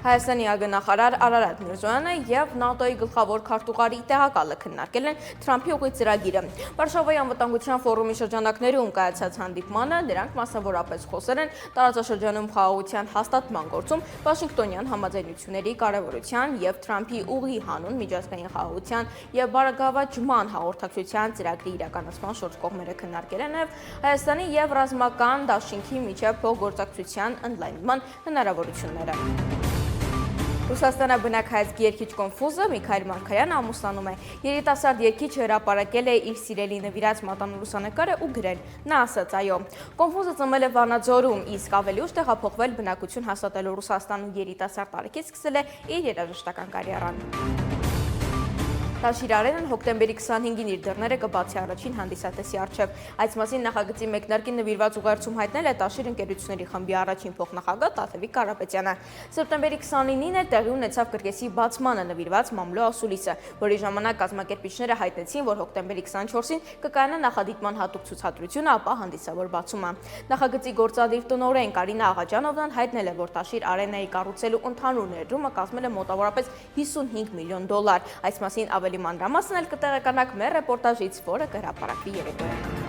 Հայաստանի ագնախարար Արարատ Միրզոյանը և ՆԱՏՕ-ի գլխավոր քարտուղարի տեղակալը քննարկել են Թրամփի ուղիղ ծրագիրը։ Վարշավայի անվտանգության ֆորումի շրջանակներում կայացած հանդիպմանը նրանք մասնավորապես խոսել են տարածաշրջանում խաղաղության հաստատման գործում Վաշինգտոնյան համաձայնությունների կարևորության և Թրամփի ուղիղ հանուն միջազգային խաղաղության և բարգավաճման հաղորդակցության ծրագրի իրականացման շուրջ կողմերը քննարկել են նաև Հայաստանի և ռազմական դաշինքի միջև փոխգործակցության ընդլայնման հնարավորությունները։ Ռուսաստանը բնակայացքի երգիչ Կոնֆուզը Միքայել Մարգարյանը ամուսնանում է։ Երիտասարդ երգիչը հրապարակել է իր սիրելի նվիրած մատանու լուսանկարը ու գրել. Նա ասաց այո։ Կոնֆուզը ծնվել է Վանաձորում, իսկ ավելի ուշ տեղափոխվել բնակություն հաստատելու Ռուսաստանում երիտասարդ տարիքից սկսել է իր երաժշտական կարիերան։ Տաշիր Արենան հոկտեմբերի 25-ին իր դռները կբացի առաջին հանդիսատեսի առջև։ Այս մասին նախագծի մեկնարկին նվիրված ուղերձում հայտնել է Տաշիր ընկերությունների խմբի առաջին փոխնախագահ Տաթևիկ Կարապետյանը։ Սեպտեմբերի 29-ին է տեղի ունեցավ կրկեսի բացմանը նվիրված մամլո ասուլիսը, որի ժամանակ կազմակերպիչները հայտնեցին, որ հոկտեմբերի 24-ին կկայանա նախադիտման հատուկ ցուցադրությունը, ապա հանդիսավոր բացումը։ Նախագծի գործադիր տնօրեն Կարինա Աղաջանովնան հայտնել է, որ Տաշիր Արենայի կառուցելու ընդհանուր ներդրումը կազմել է մոտավորապես $55 միլիոն։ Այս մասին ավելի մանրամասն էլ կտեղեկանանք մեր ռեպորտաժից, որը կհրապարակվի երեկոյան։